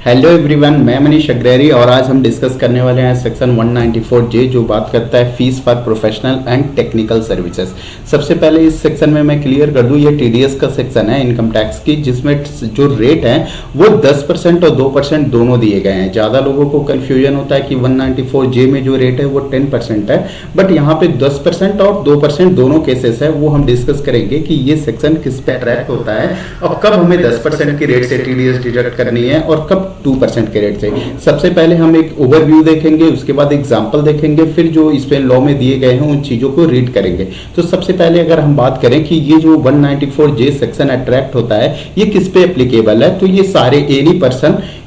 Hello everyone, मैं मनीष अग्रहरी और आज हम डिस्कस करने वाले हैं सेक्शन 194J जो बात करता है fees for professional and technical services. सबसे पहले इस सेक्शन में मैं क्लियर कर दूं, ये टीडीएस का सेक्शन है इनकम टैक्स की, जिसमें जो रेट है वो 10% और 2% दोनों दिए गए हैं। ज़्यादा लोगों को कन्फ्यूजन होता है कि 194J में जो रेट है वो 10% है, बट यहाँ पे 10% और 2% दोनों केसेस है। वो हम डिस्कस करेंगे कि ये सेक्शन किस पे अट्रैक्ट होता है और कब हमें 10% की रेट से टीडीएस डिडक्ट करनी है और कब 2% के रेट से। सबसे पहले हम एक ओवरव्यू देखेंगे, उसके बाद एग्जांपल देखेंगे, फिर जो इस पे लॉ में दिए गए हैं उन चीजों को रीड करेंगे। तो सबसे पहले अगर हम बात करें कि ये जो 194J सेक्शन अट्रैक्ट होता है ये किस पे एप्लीकेबल है, तो ये सारे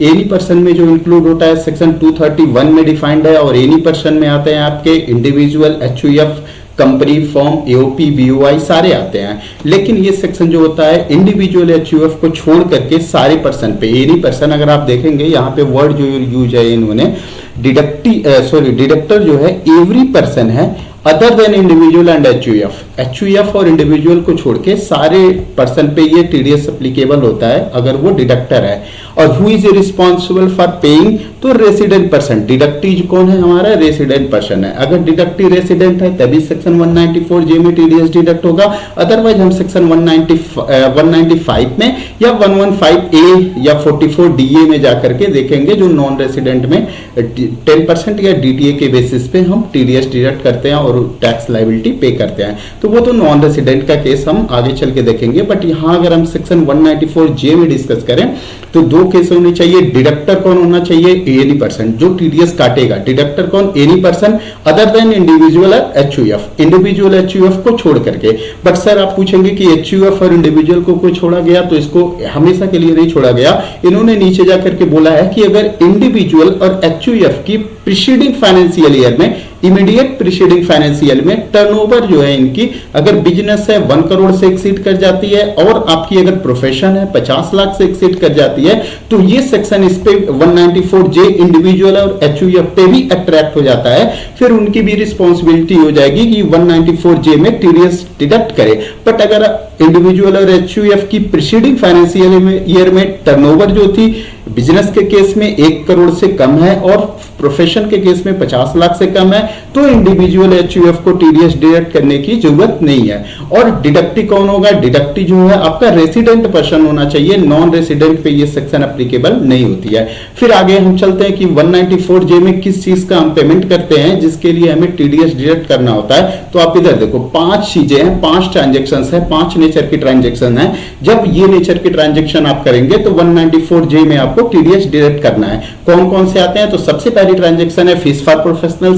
एनी पर्सन में जो इंक्लूड होता है सेक्शन 231 में डिफाइंड है, और एनी पर्सन में आते हैं आपके individual, HUF, company, form, AOP, BOI सारे आते हैं। लेकिन ये सेक्शन जो होता है इंडिविजुअल एचयूएफ को छोड़ करके सारे पर्सन पे, एनी पर्सन अगर आप देखेंगे यहाँ पे वर्ड जो यूज है इन्होंने डिडक्टर जो है एवरी पर्सन है other than individual and HUF और इंडिविजुअल को छोड़ के सारे पर्सन पे ये टीडीएस एप्लीकेबल होता है अगर वो डिडक्टर है। और who is responsible for paying, तो रेसिडेंट पर्सन, डिडक्टी कौन है हमारा, रेसिडेंट पर्सन है। अगर डिडक्टी रेसिडेंट है तभी सेक्शन 194J में टीडीएस डिडक्ट होगा, अदरवाइज हम सेक्शन 195 में या 115A या 44DA में जाकर के देखेंगे जो नॉन रेसिडेंट में 10% या डीटीए के बेसिस पे हम टीडीएस डिडक्ट करते हैं और टैक्स लायबिलिटी पे करते हैं। तो वो तो नॉन रेसिडेंट का केस हम आगे चल के देखेंगे, बट यहां अगर हम सेक्शन 194J में डिस्कस करें तो दो केस होने चाहिए। डिडक्टर कौन होना चाहिए, एनी पर्सन जो टीडीएस काटेगा। डिडक्टर कौन, any person other than individual HUF, individual HUF को छोड़ करके। बट सर आप पूछेंगे कि एचयूएफ और इंडिविजुअल को छोड़ा गया, तो इसको हमेशा के लिए नहीं छोड़ा गया। इन्होंने नीचे जाकर के बोला है कि अगर इंडिविजुअल और एचयूएफ की प्रीसीडिंग फाइनेंशियल ईयर में, इमीडिएट प्रीसीडिंग फाइनेंशियल में टर्नओवर जो है इनकी अगर बिजनेस है 1 करोड़ से एक्सीड कर जाती है और आपकी अगर प्रोफेशन है 50 लाख से एक्सीड कर जाती है, तो ये सेक्शन इस पे 194J इंडिविजुअल और एचयूएफ पे भी अट्रैक्ट हो जाता है। फिर उनकी भी रिस्पॉन्सिबिलिटी हो जाएगी कि 194J में टीडीएस डिडक्ट करे। बट अगर इंडिविजुअल और एचयूएफ की प्रीसीडिंग फाइनेंशियल ईयर में टर्नओवर जो थी बिजनेस के केस में 1 करोड़ से कम है और प्रोफेशन के केस में 50 लाख से कम है, तो इंडिविजुअल एचयूएफ को टीडीएस डिडक्ट करने की जरूरत नहीं है। और डिडक्टी कौन होगा, डिडक्टी जो है आपका रेसिडेंट पर्सन होना चाहिए, नॉन रेसिडेंट पे ये सेक्शन एप्लीकेबल नहीं होती है। फिर आगे हम चलते हैं कि 194J में किस चीज का हम पेमेंट करते हैं जिसके लिए हमें टीडीएस डिडक्ट करना होता है। तो आप इधर देखो 5 चीजें हैं, 5 ट्रांजेक्शन है, 5 नेचर की ट्रांजेक्शन है। जब ये नेचर की ट्रांजेक्शन आप करेंगे तो 194J में आपको टीडीएस डिडक्ट करना है। कौन कौन से आते हैं, तो सबसे पहली ट्रांजैक्शन है fees for professional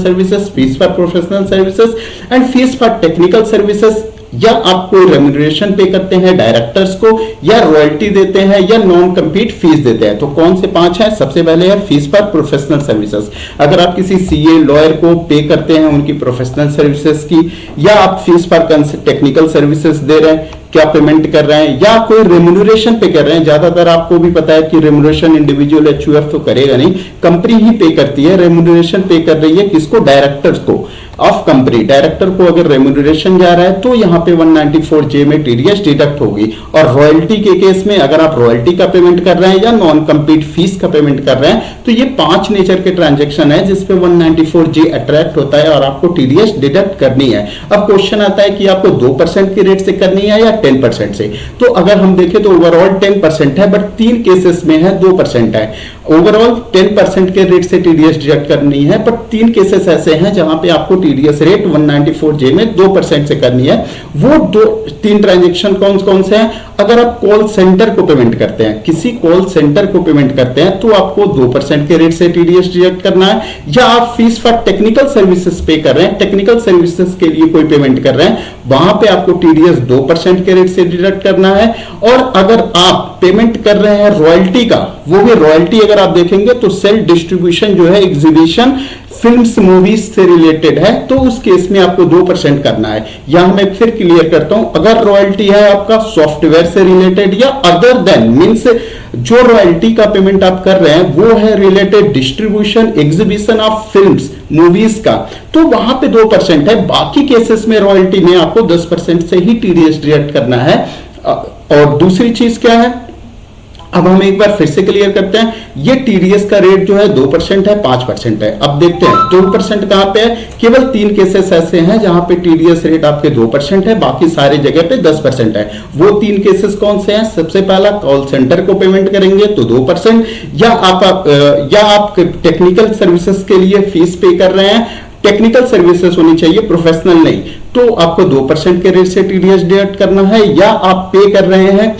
services and fees for technical services, या आप कोई रेम्यूनरेशन पे करते हैं डायरेक्टर्स को, या रॉयल्टी देते हैं, या नॉन कम्पीट फीस देते हैं। तो कौन से 5 हैं, सबसे पहले है फीस फॉर प्रोफेशनल सर्विसेज। अगर आप किसी सीए लॉयर को पे करते हैं उनकी प्रोफेशनल सर्विसेज की, या आप फीस फॉर टेक्निकल सर्विसेज दे रहे हैं, क्या पेमेंट कर रहे हैं, या कोई रेम्यूनरेशन पे कर रहे हैं। ज्यादातर आपको भी पता है कि रेम्यूनरेशन इंडिविजुअल एचयूएफ तो करेगा नहीं, कंपनी ही पे करती है। रेम्यूनरेशन पे कर रही है किसको, डायरेक्टर्स को ऑफ कंपनी। डायरेक्टर को अगर रेम्यूनरेशन जा रहा है तो यहाँ पे 194J में टीडीएस डिडक्ट होगी। और रॉयल्टी के केस में अगर आप रॉयल्टी का पेमेंट कर रहे हैं या नॉन कम्पीट फीस का पेमेंट कर रहे हैं, तो ये 5 नेचर के ट्रांजेक्शन है जिसपे 194J अट्रैक्ट होता है और आपको टीडीएस डिडक्ट करनी है। अब क्वेश्चन आता है कि आपको 2% की रेट से करनी है या 10% से। तो अगर हम देखें तो ओवरऑल 10% है, बट 3 केसेस में है 2% है। ओवरऑल 10% के रेट से टीडीएस डिडक्ट करनी है, बट 3 केसेस ऐसे हैं जहां पे आपको टीडीएस रेट 194J में 2% से करनी है। वो 3 ट्रांजेक्शन कौन से हैं, अगर आप कॉल सेंटर को पेमेंट करते हैं, किसी कॉल सेंटर को पेमेंट करते हैं तो आपको 2% के रेट से टीडीएस डिडक्ट करना है, या आप फीस फॉर टेक्निकल सर्विसेज पे कर रहे हैं, टेक्निकल सर्विसेज के लिए कोई पेमेंट कर रहे हैं, वहां पे आपको टीडीएस 2% के रेट से डिडक्ट करना है। और अगर आप पेमेंट कर रहे हैं रॉयल्टी का, वो भी रॉयल्टी अगर आप देखेंगे तो सेल डिस्ट्रीब्यूशन जो है, एग्जीबिशन, फिल्म्स, मूवीज से रिलेटेड है, तो उस केस में आपको 2% करना है। यहां मैं फिर क्लियर करता हूं, अगर रॉयल्टी है आपका सॉफ्टवेयर से रिलेटेड या अदर देन मींस जो रॉयल्टी का पेमेंट आप कर रहे हैं वो है related distribution, exhibition of films, movies का, तो वहां पे 2% है। बाकी केसेस में रॉयल्टी में आपको 10% से ही टीडीएस डिडक्ट करना है। और दूसरी चीज क्या है, अब हम एक बार फिर से क्लियर करते हैं, ये टीडीएस का रेट जो है 2% है, 5% है। अब देखते हैं 2% कहां पे है, केवल 3 केसेस ऐसे हैं जहां पे टीडीएस रेट आपके 2% है, बाकी सारे जगह पे 10% है। वो 3 केसेस कौन से हैं? सबसे पहला, कॉल सेंटर को पेमेंट करेंगे तो 2%, या आप टेक्निकल सर्विसेज के लिए फीस पे कर रहे हैं, टेक्निकल सर्विसेज होनी चाहिए, प्रोफेशनल नहीं, तो आपको 2% के रेट से टीडीएस डिडक्ट करना है, या आप पे कर रहे हैं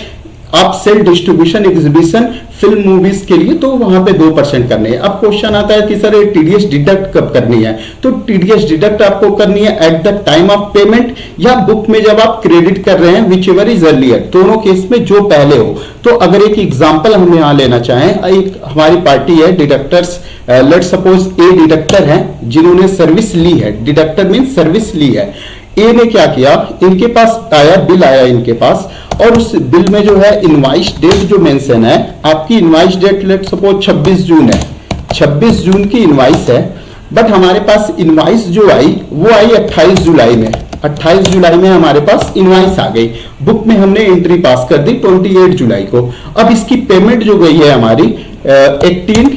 आप sale distribution exhibition film movies के लिए, तो वहां पे 2% करनी है। अब क्वेश्चन आता है कि सर ये टीडीएस डिडक्ट कब करनी है? तो टीडीएस डिडक्ट आपको करनी है at the time of payment, या बुक में जब आप क्रेडिट कर रहे हैं, विच एवर इज अर्लियर, दोनों केस में जो पहले हो। तो अगर एक एग्जांपल हम यहां लेना चाहें, एक हमारी पार्टी है डिडक्टर्स, लेट सपोज ए डिडक्टर है जिन्होंने सर्विस ली है, डिडक्टर मीन सर्विस ली है। ए ने क्या किया, इनके पास आया, बिल आया इनके पास, और उस बिल में जो है इनवाइस डेट जो मेंशन है, आपकी इनवाइस डेट लेट सपोज 26 जून है, 26 जून की इनवाइस है, बट हमारे पास इनवाइस जो आई वो आई 28 जुलाई में, 28 जुलाई में हमारे पास इनवाइस आ गई, बुक में हमने एंट्री पास कर दी 28 जुलाई को। अब इसकी पेमेंट जो गई है हमारी 18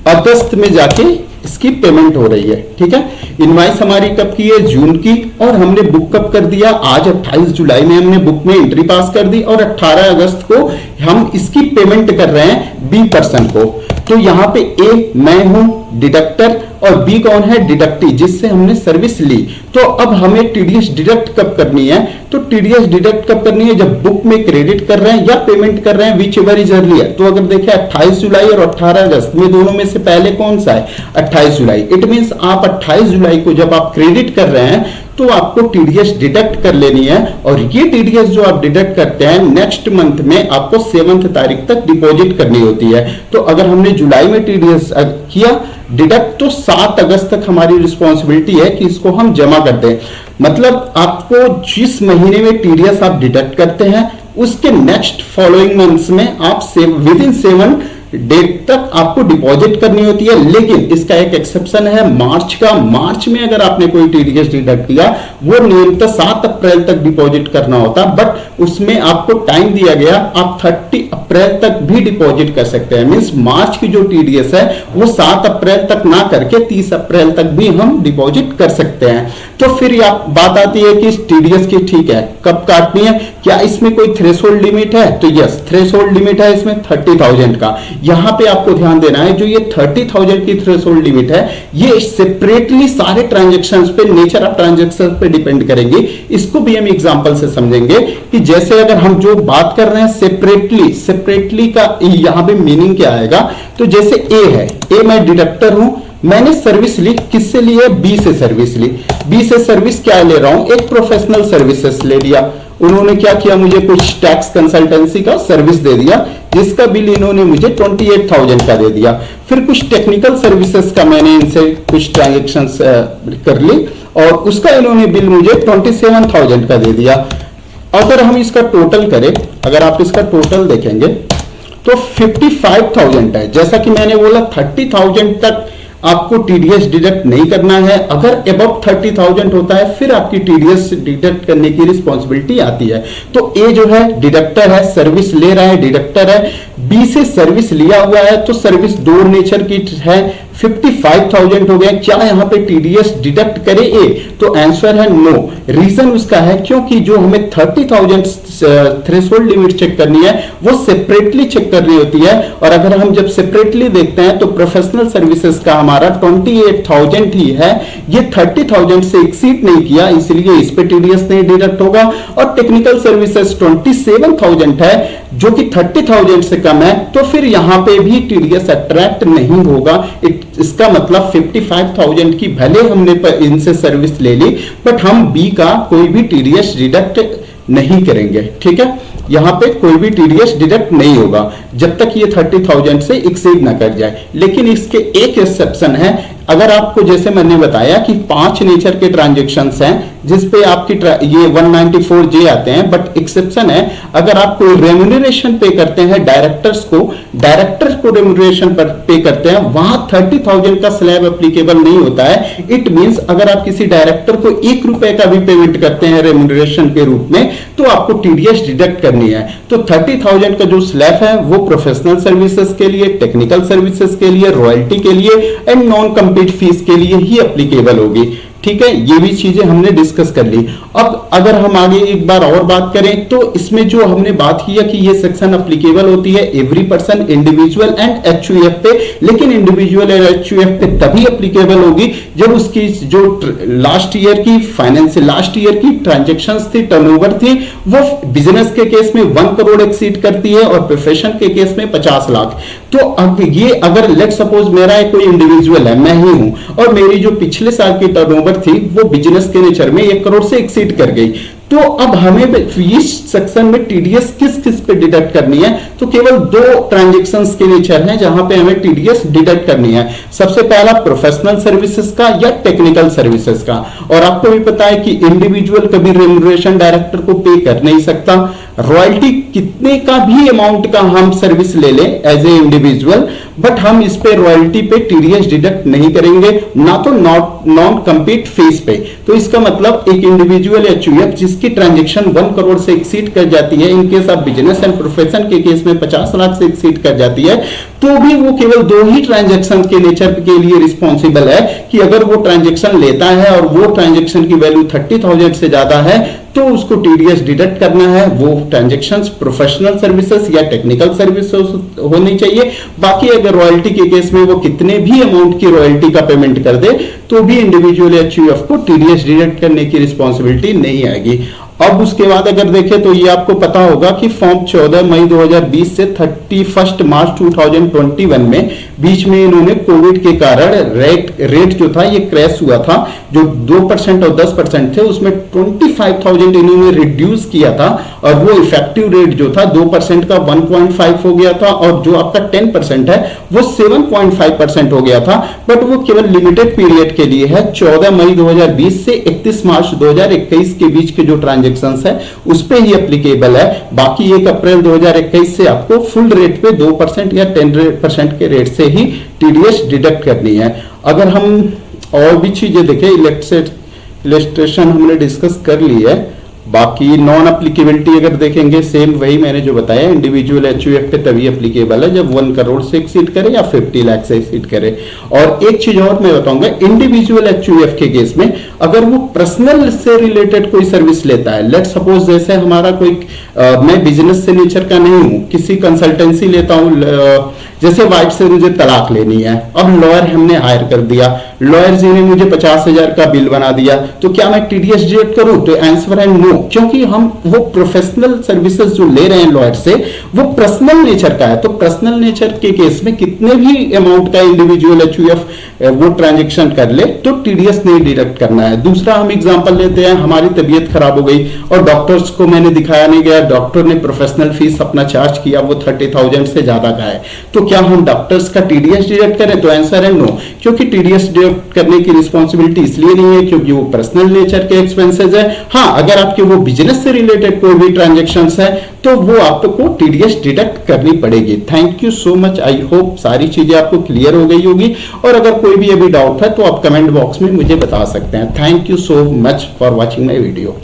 अगस्त में जाके इसकी पेमेंट हो रही है, ठीक है। इनवाइस हमारी कब की है? जून की, और हमने बुक कब कर दिया? आज 28 जुलाई में हमने बुक में एंट्री पास कर दी, और 18 अगस्त को हम इसकी पेमेंट कर रहे हैं बी पर्सन को। तो यहां पे ए मैं हूं डिडक्टर, और बी कौन है? डिडक्टी, जिससे हमने सर्विस ली। तो अब हमें टीडीएस डिडक्ट कब करनी है? तो टीडीएस डिडक्ट कब करनी है? जब बुक में क्रेडिट कर रहे हैं या पेमेंट कर रहे हैं, विच एवर इज अर्लियर। तो अगर देखें 28 जुलाई और 18 अगस्त में, दोनों में से पहले कौन सा है? 28 जुलाई। इट मींस आप 28 जुलाई को जब आप क्रेडिट कर रहे हैं तो आपको टीडीएस डिडक्ट कर लेनी है, और ये टीडीएस जो आप डिडक्ट करते हैं नेक्स्ट मंथ में आपको 7 तारीख तक डिपॉजिट करनी होती है। तो अगर हमने जुलाई में टीडीएस किया डिडक्ट, तो 7 अगस्त तक हमारी रिस्पॉन्सिबिलिटी है कि इसको हम जमा कर दें। मतलब आपको जिस महीने में टीडीएस आप डिडक्ट करते हैं, उसके नेक्स्ट फॉलोइंग मंथ्स में आप विद इन 7 डेट तक आपको डिपॉजिट करनी होती है। लेकिन इसका एक एक्सेप्शन है मार्च का। मार्च में अगर आपने कोई टीडीएस डिडक्ट किया, वो नियमतः 7 अप्रैल तक डिपॉजिट करना होता, बट उसमें आपको टाइम दिया गया, आप 30 अप्रैल तक भी डिपॉजिट कर सकते हैं। मींस मार्च की जो टीडीएस है वो 7 अप्रैल तक ना करके 30 अप्रैल तक भी हम डिपॉजिट कर सकते हैं। तो फिर बात आती है कि टीडीएस की ठीक है कब काटनी है, क्या इसमें कोई थ्रेशोल्ड लिमिट है? तो यस, थ्रेशोल्ड लिमिट है इसमें 30,000 का। यहां पे आपको ध्यान देना है, जो ये 30,000 की थ्रेशोल्ड लिमिट है, ये सेपरेटली सारे ट्रांजैक्शंस पे, नेचर ऑफ ट्रांजैक्शंस पे डिपेंड करेंगे। इसको भी हम एग्जांपल से समझेंगे कि जैसे अगर हम जो बात कर रहे हैं सेपरेटली का यहां पे मीनिंग क्या आएगा। तो जैसे ए है, ए मैं डिडक्टर हूं, मैंने सर्विस ली, किससे ली है? बी से सर्विस ली। बी से सर्विस क्या ले रहा हूं? एक प्रोफेशनल सर्विसेज ले लिया। उन्होंने क्या किया? मुझे कुछ टैक्स कंसल्टेंसी का सर्विस दे दिया, जिसका बिल इन्होंने मुझे 28,000 का दे दिया। फिर कुछ टेक्निकल सर्विसेज का मैंने इनसे कुछ ट्रांजेक्शंस कर ली, और उसका इन्होंने बिल मुझे 27,000 का दे दिया। अगर हम इसका टोटल करें, अगर आप इसका टोटल देखेंगे तो 55,000 है। जैसा कि मैंने बोला 30,000 तक आपको टीडीएस डिडक्ट नहीं करना है। अगर अबव 30,000 होता है फिर आपकी टीडीएस डिडक्ट करने की रिस्पॉन्सिबिलिटी आती है। तो ए जो है डिडक्टर है, सर्विस ले रहा है, डिडक्टर है। बी से सर्विस लिया हुआ है, तो सर्विस दो नेचर की है, 55,000 हो गया। क्या यहां पे टीडीएस डिडक्ट करे ए? तो आंसर है नो। रीजन उसका है क्योंकि जो हमें 30,000 थ्रेशोल्ड लिमिट चेक करनी है वो सेपरेटली चेक करनी होती है, और अगर हम जब सेपरेटली देखते हैं तो प्रोफेशनल सर्विसेज का हमारा 28,000 ही है, ये 30,000 से एक्सीड नहीं किया, इसलिए इस पे टीडीएस नहीं डिडक्ट होगा। और टेक्निकल सर्विसेज 27,000 है जो कि 30,000 से कम है, तो फिर यहां पे भी टीडीएस अट्रैक्ट नहीं होगा। इसका मतलब 55,000 की भले हमने इनसे सर्विस ले ली, बट हम बी का कोई भी टीडीएस डिडक्ट नहीं करेंगे। ठीक है, यहां पे कोई भी टीडीएस डिडक्ट नहीं होगा जब तक ये 30,000 से एक्सीड ना कर जाए। लेकिन इसके एक एक्सेप्शन है, अगर आपको जैसे मैंने बताया कि 5 नेचर के ट्रांजेक्शन्स हैं जिसपे आपकी ये 194 जे आते हैं, बट एक्सेप्शन है अगर आप कोई रेम्यूनरेशन पे करते हैं डायरेक्टर्स को रेम्यूनरेशन पर पे करते हैं, वहां 30,000 का स्लैब एप्लीकेबल नहीं होता है। इट मींस अगर आप किसी डायरेक्टर को 1 रुपए का भी पेमेंट करते हैं रेम्यूनरेशन के रूप में तो आपको टीडीएस डिडक्ट करनी है। तो 30,000 का जो स्लैब है वो प्रोफेशनल सर्विसेज के लिए, टेक्निकल सर्विसेज के लिए, रॉयल्टी के लिए एंड नॉन कम्पीट फीस के लिए ही एप्लीकेबल होगी। ठीक है, ये भी चीजें हमने डिस्कस कर ली। अब अगर हम आगे एक बार और बात करें तो इसमें जो हमने बात किया कि ये सेक्शन एप्लीकेबल होती है every person, individual and HUF पे, लेकिन इंडिविजुअल और एचयूएफ पे तभी एप्लीकेबल होगी जब उसकी जो लास्ट ईयर की ट्रांजेक्शंस थी, टर्नओवर थी, वो बिजनेस के केस में 1 करोड़ एक्सीड करती है और प्रोफेशन के केस में 50 लाख। तो अब ये अगर लेट सपोज मेरा कोई इंडिविजुअल है, मैं ही हूं, और मेरी जो पिछले साल की टर्नओवर थी वो बिजनेस के नेचर में 1 करोड़ से एक्सीड कर गई, तो अब हमें इस सेक्शन में टीडीएस किस किस पे डिडक्ट करनी है? तो केवल 2 ट्रांजैक्शंस के नेचर हैं जहां पे हमें टीडीएस डिडक्ट करनी है। सबसे पहला प्रोफेशनल सर्विसेज का या टेक्निकल सर्विसेज का। और आपको भी पता है कि इंडिविजुअल कभी रेम्यूनरेशन डायरेक्टर को पे कर नहीं सकता। रॉयल्टी कितने का भी अमाउंट का हम सर्विस ले लें एज ए इंडिविजुअल, बट हम इस पे रॉयल्टी पे टीडीएस डिडक्ट नहीं करेंगे, ना तो नॉन कम्पीट फीस पे। तो इसका मतलब एक इंडिविजुअल एचयूएफ जिसकी ट्रांजैक्शन 1 करोड़ से एक्सीड कर जाती है, in case of business and profession के केस में 50 लाख से एक्सीड कर जाती है, तो भी वो केवल 2 ही ट्रांजैक्शन के नेचर के लिए रिस्पॉन्सिबल है कि अगर वो ट्रांजैक्शन लेता है और वो ट्रांजैक्शन की वैल्यू 30,000 से ज्यादा है तो उसको टीडीएस डिडक्ट करना है। वो ट्रांजैक्शंस प्रोफेशनल सर्विसेज या टेक्निकल सर्विसेज होनी चाहिए। बाकी अगर रॉयल्टी के केस में वो कितने भी अमाउंट की रॉयल्टी का पेमेंट कर दे तो भी इंडिविजुअल एचयूएफ को टीडीएस डिडक्ट करने की रिस्पॉन्सिबिलिटी नहीं आएगी। अब उसके बाद अगर देखें तो ये आपको पता होगा कि फॉर्म 14 मई 2020 से 31 मार्च 2021 में बीच में इन्होंने कोविड के कारण रेट जो था ये क्रैश हुआ था। जो 2% और 10% थे उसमें 25,000 इन्होंने रिड्यूस किया था और वो इफेक्टिव रेट जो था 2% का 1.5 हो गया था और जो आपका 10% है वो 7.5% हो गया था। बट वो केवल लिमिटेड पीरियड के लिए है, 14 मई 2020 से 31 मार्च 2021 के बीच के जो ट्रांजैक्शंस है उस पे ही एप्लीकेबल है। बाकी 1 अप्रैल 2021 से आपको फुल रेट पे 2% या 10% के रेट से ही टीडीएस डिडक्ट करनी है। अगर हम और भी चीजें देखें, इलेस्ट्रेशन हमने डिस्कस कर ली है। बाकी नॉन एप्लीकेबिलिटी अगर देखेंगे सेम वही मैंने जो बताया, इंडिविजुअल एचयूएफ पे तभी एप्लीकेबल है जब 1 करोड़ से एक्सीड करे या 50 लाख से एक्सीड करे। और एक चीज और मैं बताऊंगा, इंडिविजुअल एचयूएफ के केस में अगर वो पर्सनल से रिलेटेड कोई सर्विस लेता है, लेट सपोज जैसे हमारा कोई मैं बिजनेस से नेचर का नहीं हूं, किसी कंसल्टेंसी लेता हूं, जैसे वाइफ से मुझे तलाक लेनी है, अब लॉयर हमने हायर कर दिया, लॉयर जी ने मुझे 50,000 का बिल बना दिया, तो क्या मैं टीडीएस डिडक्ट करूं? तो आंसर है नो, क्योंकि हम वो प्रोफेशनल सर्विसेज जो ले रहे हैं लॉयर से वो पर्सनल नेचर का है। तो पर्सनल नेचर के केस में कितने भी अमाउंट का इंडिविजुअल एचयूएफ वो ट्रांजैक्शन कर ले तो टीडीएस नहीं डिडक्ट करना है। दूसरा हम एग्जांपल लेते हैं, हमारी तबीयत खराब हो गई और डॉक्टर्स को मैंने दिखाया नहीं गया, डॉक्टर ने प्रोफेशनल फीस अपना चार्ज किया, वो 30,000 से ज्यादा का है, तो क्या हम डॉक्टर्स का टीडीएस डिडक्ट करें? तो आंसर है नो, क्योंकि टीडीएस डिडक्ट करने की रिस्पॉन्सिबिलिटी इसलिए नहीं है क्योंकि वो पर्सनल नेचर के एक्सपेंसेस है। हाँ, अगर आपके वो बिजनेस से रिलेटेड कोई भी ट्रांजैक्शंस है तो वो आपको टीडीएस डिडक्ट करनी पड़ेगी। Thank you so much, I hope सारी चीजें आपको क्लियर हो गई होगी, और अगर कोई भी अभी डाउट है तो आप कमेंट बॉक्स में मुझे बता सकते हैं। Thank you so much for watching my video.